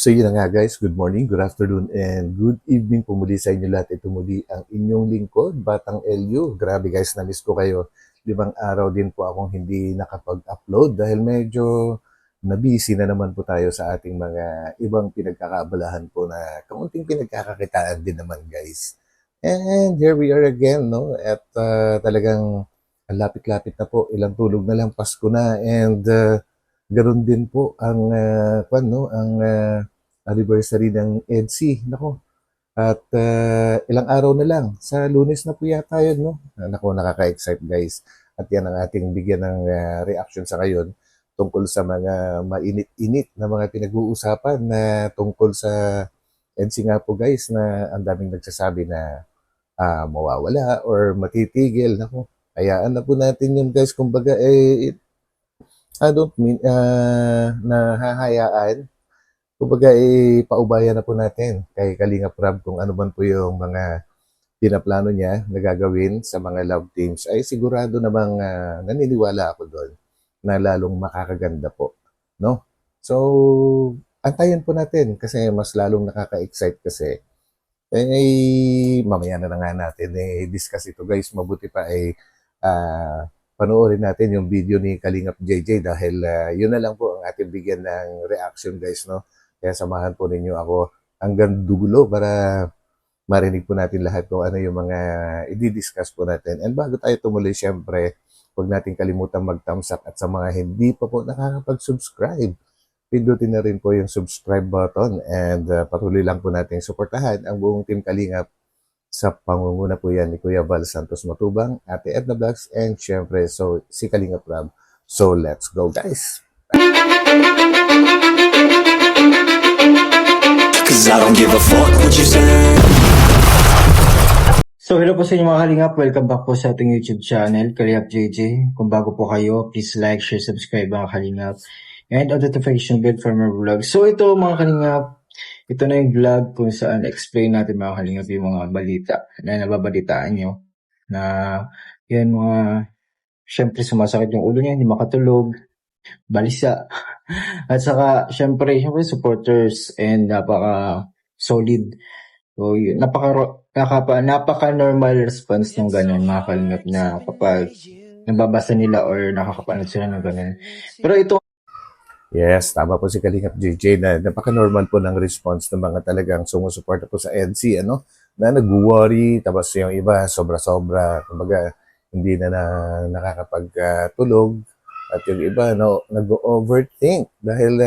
So yun na nga guys, good morning, good afternoon, and good evening po muli sa inyo lahat. Ito muli ang inyong lingkod, Batang LU. Grabe guys, na-miss ko kayo. 5 araw din po akong hindi nakapag-upload dahil medyo na-busy na naman po tayo sa ating mga ibang pinagkakaabalahan po na kaunting pinagkakakitaan din naman guys. And here we are again, no? At talagang ang lapit-lapit na po, ilang tulog na lang, Pasko na, and ganoon din po ang anniversary ng EDSI. Nako. At ilang araw na lang. Sa Lunes na po yata yun, no? Nako, nakaka-excite guys. At yan ang ating bigyan ng reaction sa ngayon tungkol sa mga mainit-init na mga pinag-uusapan na tungkol sa EDSI nga po guys, na ang daming nagsasabi na mawawala or matitigil. Nako, hayaan na po natin yun guys. Kumbaga, I don't mean nahahayaan. Kumbaga, paubayan na po natin kay Kalinga Prab kung ano man po yung mga pinaplano niya na gagawin sa mga love teams. Ay sigurado namang naniniwala ako doon na lalong makakaganda po. No? So, antayin po natin kasi mas lalong nakaka-excite kasi. Mamaya na nga natin discuss ito guys. Mabuti pa panoorin natin yung video ni Kalingap JJ dahil yun na lang po ang ating bigyan ng reaction guys, no? Kaya samahan po ninyo ako hanggang dulo para marinig po natin lahat kung ano yung mga i-discuss po natin. And bago tayo tumuloy, syempre, huwag natin kalimutan mag-thumbs up at sa mga hindi pa po nakakapag-subscribe, pindutin na rin po yung subscribe button and patuloy lang po natin suportahan ang buong Team Kalingap sa pangunguna po yan ni Kuya Val Santos Matubang, Ate Edna Vlogs, and syempre, si Kalinga Prab. So, let's go, guys! Cause I don't give a fuck what you say. So, hello po sa inyo mga Kalingap. Welcome back po sa ating YouTube channel, Kalingap JJ. Kung bago po kayo, please like, share, subscribe mga Kalingap. And on notification bell for more vlogs. So, ito mga Kalingap, ito na yung vlog kung saan explain natin mga Kalingap yung mga balita na nababalitaan nyo. Na yan mga, syempre sumasakit yung ulo niya, hindi makatulog, balisa. At saka, syempre supporters and napaka-solid. So, yun, napaka-normal response ng ganun mga Kalingap na kapag nababasa nila or nakakapanood sila ng ganun. Pero ito, yes, tama po si Kalingap JJ na napaka-normal po ng response ng mga talagang sumusuporta po sa EDSI, ano? Na nag-worry, tapos yung iba sobra-sobra, kumbaga hindi na nakakapagtulog, at yung iba nag-overthink dahil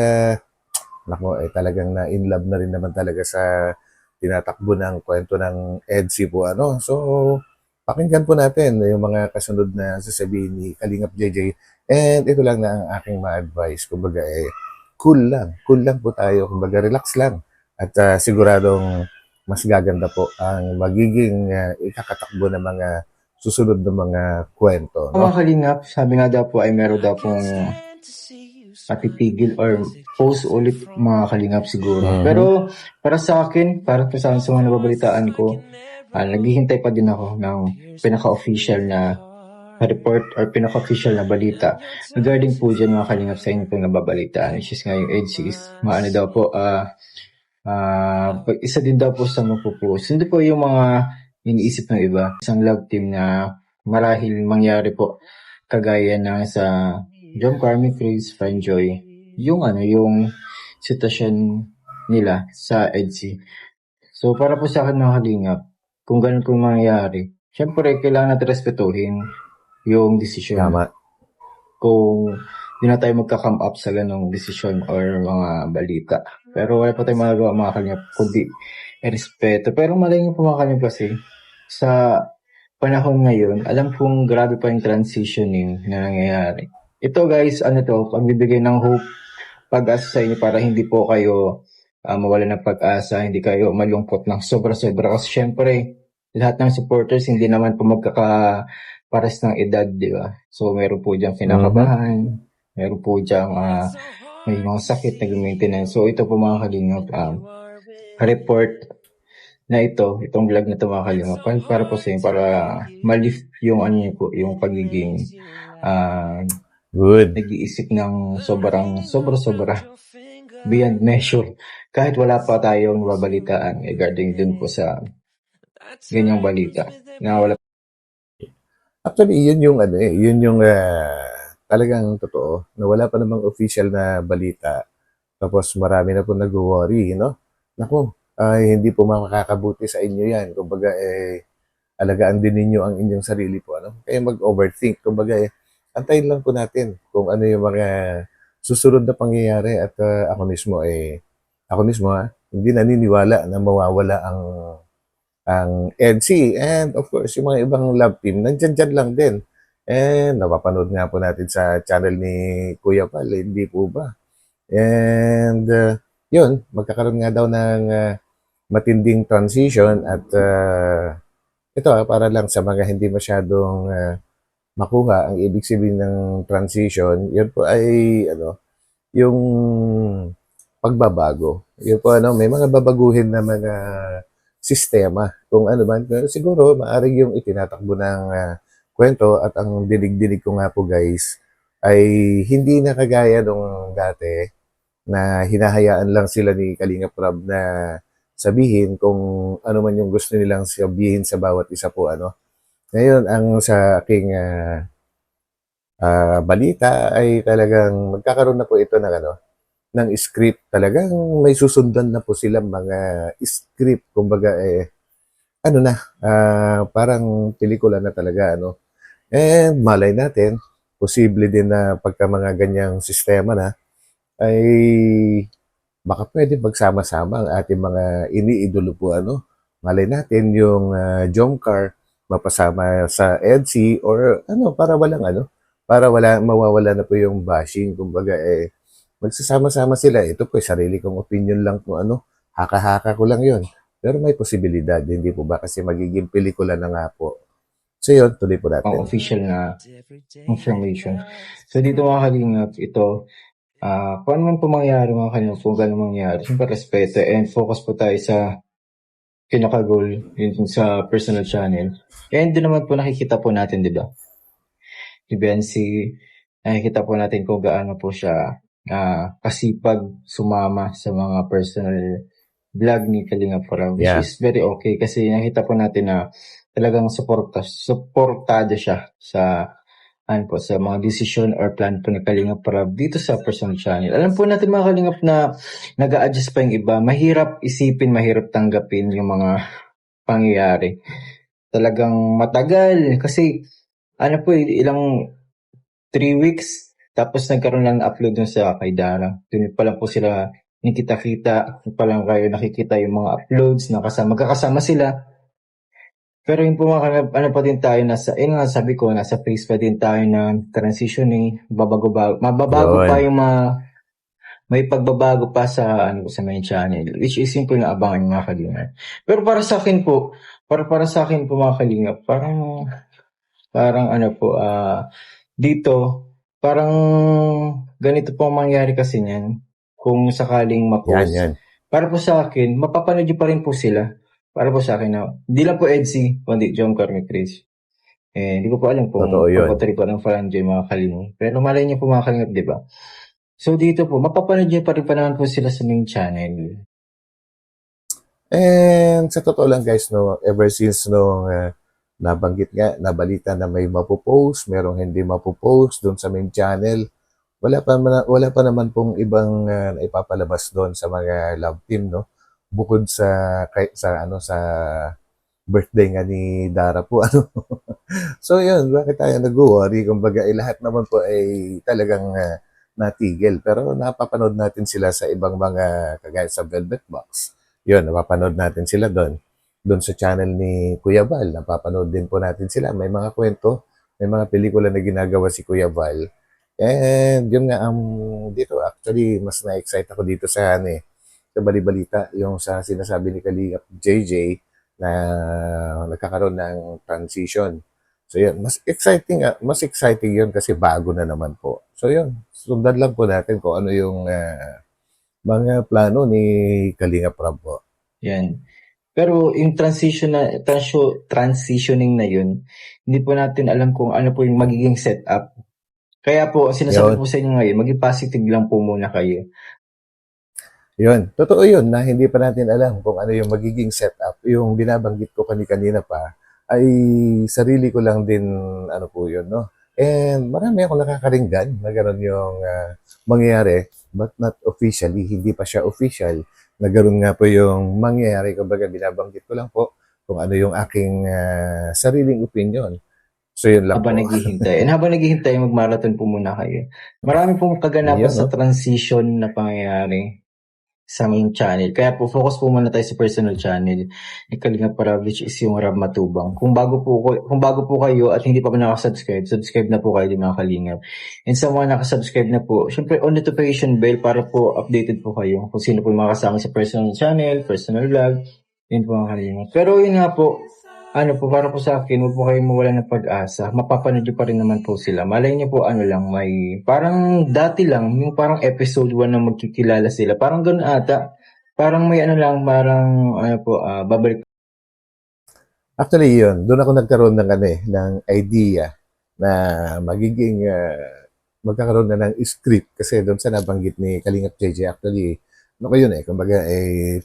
talagang na-in love na rin naman talaga sa tinatakbo ng kwento ng EDSI po, ano? So, pakinggan po natin yung mga kasunod na sasabihin ni Kalingap JJ. And ito lang na ang aking ma-advise. Kumbaga, cool lang po tayo. Kumbaga, relax lang. At siguradong mas gaganda po ang magiging ikakatakbo ng mga susunod na mga kwento. No? mga Kalingap, sabi nga daw po ay meron daw pong patitigil or post ulit mga Kalingap siguro. Pero para sa akin, para po sa mga nababalitaan ko, naghihintay pa din ako ng pinaka-official na report or pinaka-official na balita regarding po dyan mga Kalingap sa inyo pong nababalitaan, which is nga yung EDSI is maano daw po isa din daw po sa mapupost. Hindi po yung mga iniisip ng iba, isang love team na marahil mangyari po kagaya ng sa John Carmi Cruz, Franjoy, yung sitwasyon nila sa EDSI. So para po sa akin mga Kalingap, kung ganun kung mangyayari, syempre kailangan natin respetuhin yung desisyon. Tama. Kung di na tayo magka-come up sa ganong desisyon or mga balita. Pero wala pa tayong magagawa mga Kalingap, kundi respeto. Pero malay nyo po mga Kalingap kasi, sa panahon ngayon, alam kong grabe pa yung transitioning na nangyayari. Ito guys, ang bibigay ng hope, pag-asa sa inyo para hindi po kayo mawala ng pag-asa, hindi kayo malungkot ng sobra-sobra. Kasi syempre, lahat ng supporters hindi naman po magkakapares ng edad, di ba? So, meron po diyang kinakabahan, meron po diyang may mga sakit na maintenance. So, ito po mga Kalingap, report na itong vlog na ito mga Kalingap, para po sa inyo, para ma-lift yung yung pagiging Good. nag-iisip ng sobra-sobra beyond measure kahit wala pa tayong babalitaan regarding dun po sa ganyang balita na wala. Actually, yun yung ano eh, yun yung talagang totoo na wala pa namang official na balita. Tapos marami na po nag-worry, no? Naku, ay hindi po makakabuti sa inyo yan. Kumbaga, alagaan din ninyo ang inyong sarili po, ano? Kaya mag-overthink. Kumbaga, antayin lang po natin kung ano yung mga susunod na pangyayari at ako mismo hindi naniniwala na mawawala ang EDSI and of course yung mga ibang love team nandyan dyan lang din. And napapanood nga po natin sa channel ni Kuya Pal, hindi po ba? And yun, magkakaroon nga daw ng matinding transition at ito para lang sa mga hindi masyadong makuha ang ibig sabihin ng transition, yun po ay ano, yung pagbabago. Yun po ano, may mga babaguhin na mga sistema kung ano man. Pero siguro maaring yung itinatakbo ng kwento at ang dinig-dinig ko nga po guys ay hindi na kagaya nung dati na hinahayaan lang sila ni Kalinga Prab na sabihin kung ano man yung gusto nilang sabihin sa bawat isa po ano. Ngayon, ang sa aking balita ay talagang magkakaroon na po ito ng ano, ng script. Talagang may susundan na po silang mga script. Kumbaga, ano na, parang pelikula na talaga, ano. And malay natin, posible din na pagka mga ganyang sistema na, ay baka pwede magsama-sama ang ating mga iniidolo po, ano. Malay natin yung Jomcar mapasama sa EDSI or ano, para mawawala na po yung bashing. Kumbaga, magsasama-sama sila. Ito po, sarili kong opinion lang po, ano, haka-haka ko lang yun. Pero may posibilidad, hindi po ba? Kasi magiging pelikula na nga po. So yun, tuloy po Ang natin. official na information. So dito mga kalingap, ito, kung ano man po mangyari mga kalingap, kung gano'n mangyari, siyempre respeto and focus po tayo sa pinaka-goal yun sa personal channel. And doon naman po nakikita po natin, di ba? Si Bensi, nakikita po natin kung gaano po siya kasipag sumama sa mga personal vlog ni Kalinga Prab, which Yeah. is very okay kasi nakita po natin na talagang supportado siya sa sa mga decision or plan po ni Kalingap Prab dito sa personal channel. Alam po natin mga Kalingap na nag-a-adjust pa yung iba. Mahirap isipin, mahirap tanggapin yung mga pangyayari. Talagang matagal kasi ilang 3 weeks tapos nagkaroon lang ng upload dun sa kay Dara. Dun pa lang po sila nakita-kita, pa lang kayo nakikita yung mga uploads na magkakasama sila. Pero yung po mga pa din tayo sabi ko, nasa phase pa din tayo ng transitioning, mababago Yun. pa yung may pagbabago pa sa sa main channel, which is yung po inaabangan yung mga kalingap. Pero para sa akin po mga kalingap, parang dito, parang ganito po ang mangyari kasi niyan, kung sakaling Yan, ma-post. yan. Para po sa akin, mapapanood niyo pa rin po sila. Para po sa akin na, hindi lang po EDSI, kundi John Carmi Chris. Hindi ko po alam kung Totoo yun. pagpatripa ng Faranjoy mga kalingap. Pero malay niyo po mga kalingap, di ba? So dito po, mapapanood niyo pa rin pa naman po sila sa main channel. And sa totoo lang guys, no, ever since no, nabanggit nga, nabalita na may mapopost, merong hindi mapopost doon sa main channel, wala pa naman pong ibang naipapalabas doon sa mga love team, no? Bukod sa birthday nga ni Dara po, ano. So yun, bakit tayo nag-worry? Kumbaga, lahat naman po ay talagang natigil. Pero napapanood natin sila sa ibang mga, kagaya sa Velvet Box. Yun, napapanood natin sila doon. Doon sa channel ni Kuya Val, napapanood din po natin sila. May mga kwento, may mga pelikula na ginagawa si Kuya Val. And yun nga, dito actually, mas na-excite ako dito sa sa balibalita, yung sa sinasabi ni Kalingap JJ na nagkakaroon ng transition. So yun, mas exciting yun kasi bago na naman po. So yun, sundan lang po natin kung ano yung mga plano ni Kalinga Prab po. Yan. Pero yung transitioning na yun, hindi po natin alam kung ano po yung magiging setup. Kaya po, sinasabi Yun. po sa inyo ngayon, maging positive lang po muna kayo. Yun, totoo yun na hindi pa natin alam kung ano yung magiging setup. Yung binabanggit ko kanina pa ay sarili ko lang din ano po yun, no? And marami akong nakakaringgan na gano'n yung mangyayari, but not officially, hindi pa siya official na gano'n nga po yung mangyayari. Kumbaga binabanggit ko lang po kung ano yung aking sariling opinion. So yun lang Habang po. naghihintay. And habang naghihintay, mag-marathon po muna kayo. Marami pong kaganapan Yun, sa no? transition na pangyayari sa main channel. Kaya po, focus po muna tayo sa personal channel ni Kalinga Prab, which is yung Rab Matubang. Kung bago po kayo at hindi pa po nakasubscribe, subscribe na po kayo din mga Kalingap. And sa mga nakasubscribe na po, syempre on notification bell para po updated po kayo kung sino po yung mga kasama sa personal channel, personal vlog, yun po mga Kalingap. Pero yun nga po, ano po, para po sa akin, huwag po kayong mawala ng pag-asa. Mapapanood nyo pa rin naman po sila. Malay nyo po, ano lang, may, parang dati lang, yung parang episode 1 na magkikilala sila. Parang ganun ata. Parang may ano lang, parang, ano po, babalik. Actually, yun. Doon ako nagkaroon ng, ng idea na magiging magkakaroon na ng script kasi doon sa nabanggit ni Kalingap JJ actually ano ko yun kumbaga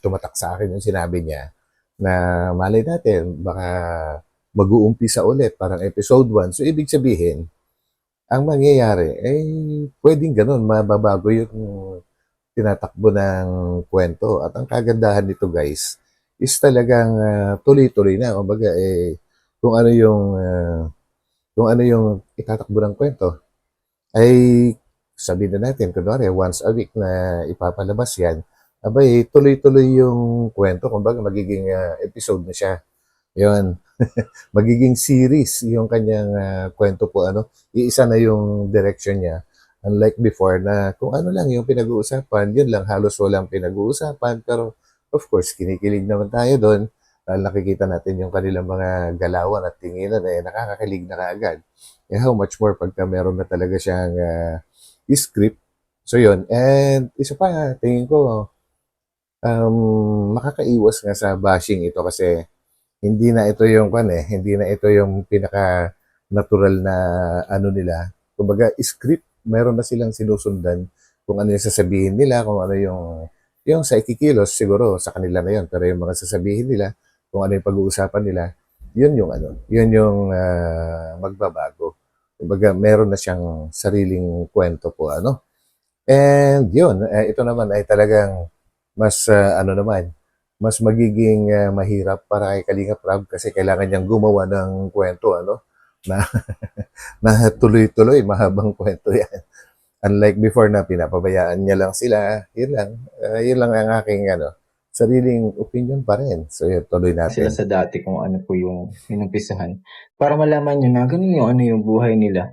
tumatak sa akin yung sinabi niya na malay natin baka mag-uumpisa ulit parang episode 1 so ibig sabihin ang mangyayari pwedeng ganun mababago yung tinatakbo ng kwento at ang kagandahan nito guys is talagang tuloy-tuloy na kumbaga kung ano yung kung ano yung itatakbo ng kwento ay sabihin na natin, kunwari, once a week na ipapalabas yan, abay, tuloy-tuloy yung kwento. Kumbaga, magiging episode na siya. Yun. Magiging series yung kanyang kwento po. Iisa na yung direction niya. Unlike before na kung ano lang yung pinag-uusapan, yun lang halos walang pinag-uusapan. Pero of course, kinikilig naman tayo doon. Dahil nakikita natin yung kanilang mga galawan at tinginan nakakakilig na kaagad. How much more pagka meron na talaga siyang script. So yun. And isa pa, tingin ko, makakaiwas nga sa bashing ito kasi hindi na ito yung hindi na ito yung pinaka natural na ano nila. Kumbaga, script, meron na silang sinusundan kung ano yung sasabihin nila, kung ano yung sa ikikilos siguro sa kanila na yun. Pero yung mga sasabihin nila, kung ano yung pag-uusapan nila, yun yung magbabago. Kumbaga, meron na siyang sariling kwento po, And yun, ito naman ay talagang mas, mas magiging mahirap para kay Kalinga Prab kasi kailangan niyang gumawa ng kwento, na, na tuloy-tuloy, mahabang kwento yan. Unlike before na pinapabayaan niya lang sila, yun lang ang aking, sariling opinion pa rin. So, yun, tuloy Sila natin. sa dati kung ano po yung inumpisahan. Para malaman nyo na ganun yung ano yung buhay nila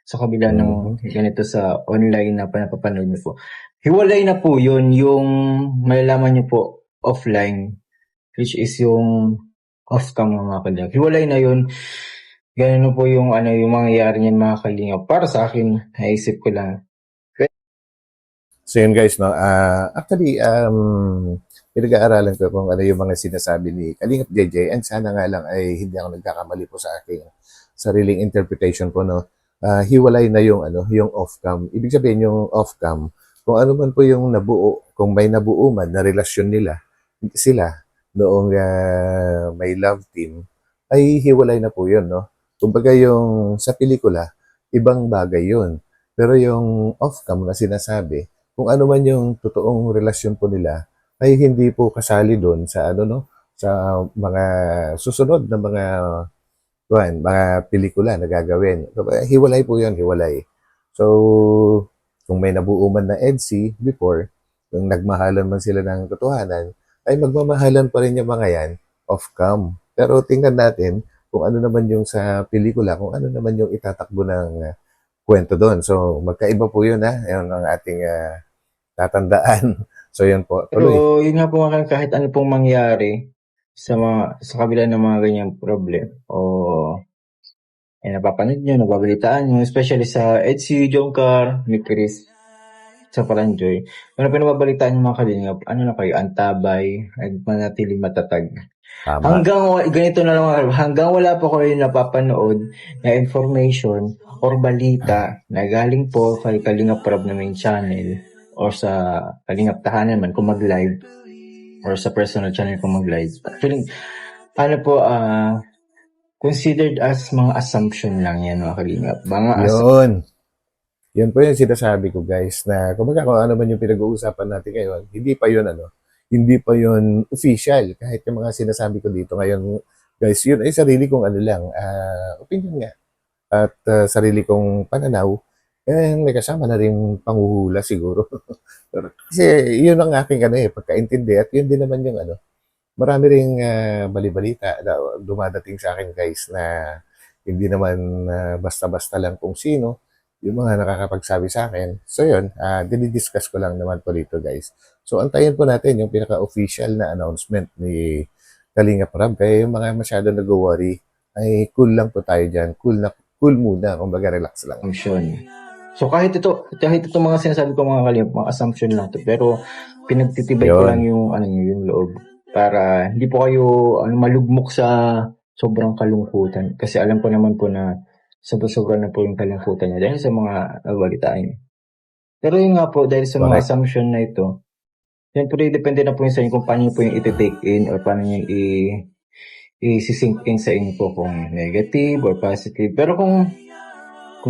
sa kabila ng Mhm. ganito sa online na napapanood nyo po. Hiwalay na po yun yung malalaman nyo po offline, which is yung off-cam ng mga kalingap. Hiwalay na yun. Ganun po yung ano yung mangyayari niyan mga kalingap. Para sa akin, naisip ko lang. So yun guys, no? Actually, pinag-aaralan ko kung ano yung mga sinasabi ni Kalingap JJ and sana nga lang ay hindi ako nagkakamali po sa aking sariling interpretation po, no? Hiwalay na yung, yung off-cam. Ibig sabihin yung off-cam, kung ano man po yung nabuo, kung may nabuo man na relasyon sila noong may love team, ay hiwalay na po yun, no? Kumbaga yung sa pelikula, ibang bagay yun. Pero yung off-cam na sinasabi, kung ano man yung totoong relasyon po nila, ay hindi po kasali doon sa sa mga susunod na mga pelikula na gagawin. Hiwalay po 'yon, hiwalay. So, kung may nabuo man na EDC before, kung nagmahalan man sila ng totohanan, ay magmamahalan pa rin yung mga yan off-cam. Pero tingnan natin kung ano naman yung sa pelikula, kung ano naman yung itatakbo ng kwento doon. So, magkaiba po yun, ha? Yan ang ating tatandaan. So, yun po. Tuloy. Pero yun nga po kahit ano pong mangyari sa kabila ng mga ganyang problem o napapanood nyo, nagbabalitaan nyo, especially sa Etsy, Jomcar, ni Chris, sa Paranjoy. Kung pinababalitaan nyo mga kalingap, ano na kayo, antabay, at manatiling matatag. Tama. Ganito na lang, hanggang wala pa kayo napapanood na information or balita na galing po kay Kalinga Prab na main channel, or sa Kalingap Tahanan man kung mag-live or sa personal channel kung mag-live. Actually, ano po, considered as mga assumption lang yan mga Kalingap. Mga Yun. Yun po yung sinasabi ko guys na kumbaga kung ano man yung pinag-uusapan natin ngayon, hindi pa yun official. Kahit yung mga sinasabi ko dito ngayon, guys, yun ay sarili kong opinion nga. At sarili kong pananaw, may kasama na rin panghuhula siguro. Kasi yun ang aking pagkaintindi at yun din naman yung marami ring balibalita na dumadating sa akin guys na hindi naman basta-basta lang kung sino yung mga nakakapagsabi sa akin. So yun, dinidiscuss ko lang naman po dito guys. So antayin po natin yung pinaka-official na announcement ni Kalingap Rab. Kaya yung mga masyado nag-worry, ay cool lang po tayo dyan. Cool muna. Kumbaga relax lang. assumption. So kahit ito mga sinasabi ko mga Kalingap, mga assumption lang to, pero pinagtitibay ko Yun. lang yung loob para hindi po kayo malugmok sa sobrang kalungkutan. Kasi alam ko naman po na sobra-sobra na po yung kalungkutan niya dahil sa mga nabalitaan niya. Pero yun nga po, dahil sa mga Correct. assumption na ito, siyempre depende na po yun sa inyo kung paano nyo po yung iti-take in or paano nyo i-sink in sa inyo po kung negative or positive. Pero kung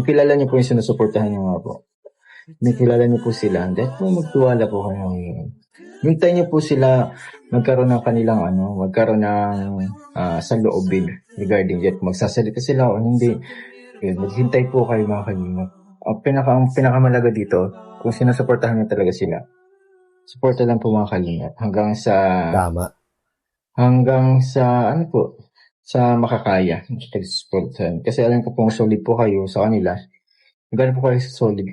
kilala nyo po yung sinusuportahan nyo nga po, may kilala nyo po sila, dahil po magtiwala po kayo. Hintay nyo po sila magkaroon ng kanilang magkaroon ng saloobin regarding that. Magsasalita sila o hindi. Yun, maghintay po kayo mga Kalingap. Ang pinakamalaga dito, kung sinusuportahan nyo talaga sila, suporta lang po mga Kalingap hanggang Tama. sa makakaya. Kasi alam ko pong solid po kayo sa kanila. Gano'n po kayo solid,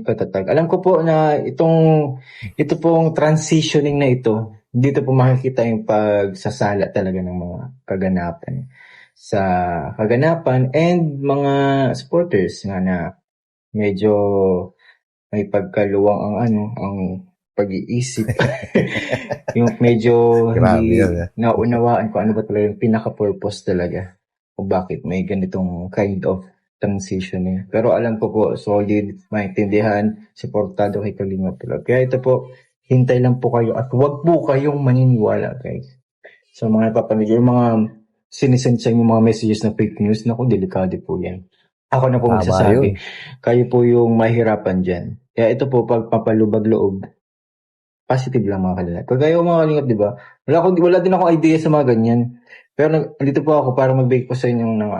katatag. Alam ko po na ito pong transitioning na ito, dito po makikita yung pagsasala talaga ng mga kaganapan and mga supporters nga na medyo may pagkaluwang ang pag-iisip. Yung medyo Grabe hindi yun. naunawaan kung ano ba talaga yung pinaka-purpose talaga o bakit may ganitong kind of transition eh. Pero alam ko po, solid, maintindihan, supportado kay Kalingap Rab. Kaya ito po, hintay lang po kayo at huwag po kayong maniniwala guys. So mga napapanood, yung mga sinisend sa inyo mga messages na fake news, naku, delikado po yan. Ako na po Tama magsasabi, yun. kayo po yung mahirapan dyan. Kaya ito po, pagpapalubag loob, positive lang mga Kalingap. Kagaya ko mga Kalingap, di ba? Wala din akong idea sa mga ganyan. Pero nandito po ako para mag-bake po sa inyo ng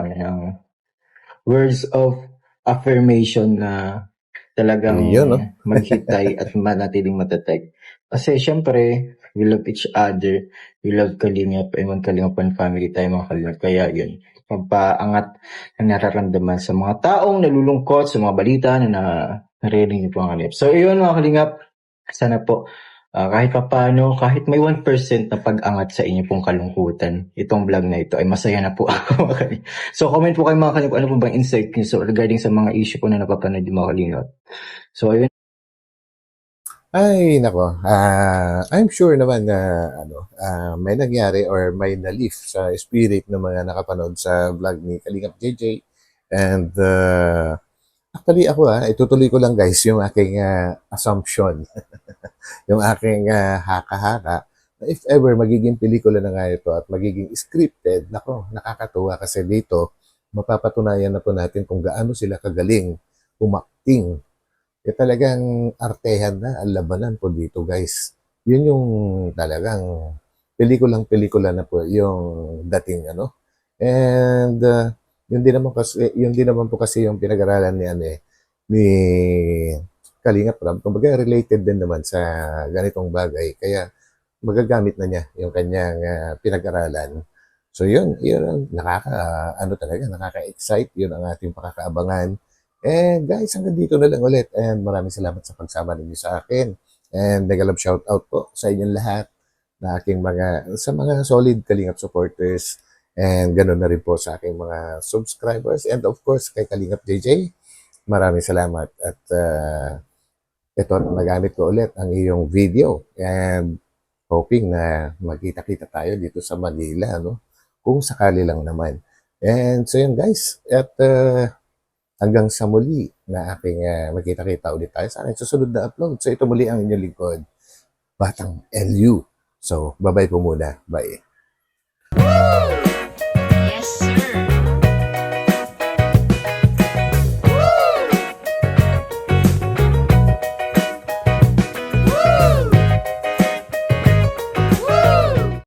words of affirmation na talagang Yun, no? maghitay at manatiling matatag. Kasi syempre, we love each other. We love Kalingap and Kalingapan family tayo mga Kalingap. Kaya yun, pampaangat na nararamdaman sa mga taong nalulungkot, sa mga balita na naririnig po ang Kalingap. So yun mga Kalingap, sana po kahit paano, kahit may 1% na pag-angat sa inyo pong kalungkutan, itong vlog na ito ay masaya na po ako. So comment po kayo mga Kalingap, ano po bang insight niyo regarding sa mga issue po na napapanood yung mga Kalingap. So ayun. Ay, nako. I'm sure naman na may nangyari or may na-lift sa spirit ng mga nakapanood sa vlog ni Kalingap JJ. And actually ako itutuloy ko lang guys yung aking assumption. Yung aking haka-haka. If ever magiging pelikula na nga ito at magiging scripted, nako, nakakatuwa kasi dito mapapatunayan na po natin kung gaano sila kagaling umakting. Talagang artehan na ang labanan po dito guys. Yun yung talagang pelikulang-pelikula na po yung dating And yun din naman po kasi yung pinag-aralan ni Kalingap Rab. Kumbaga related din naman sa ganitong bagay. Kaya magagamit na niya yung kanyang pinag-aralan. So yun ang nakaka-excite. Yun ang ating pakakaabangan. And guys, hanggang dito na lang ulit. And maraming salamat sa pagsama ninyo sa akin. And nag-love shout out po sa inyong lahat na aking sa mga solid Kalingap supporters. And ganoon na rin po sa aking mga subscribers. And of course, kay Kalingap JJ, maraming salamat. At ito, nagamit ko ulit ang iyong video. And hoping na magkita-kita tayo dito sa Manila, kung sakali lang naman. And so yun guys, at hanggang sa muli, na aking magkita-kita ulit tayo sa aking susunod na upload. So ito muli ang inyong lingkod, Batang LU. So, bye-bye po muna. Bye.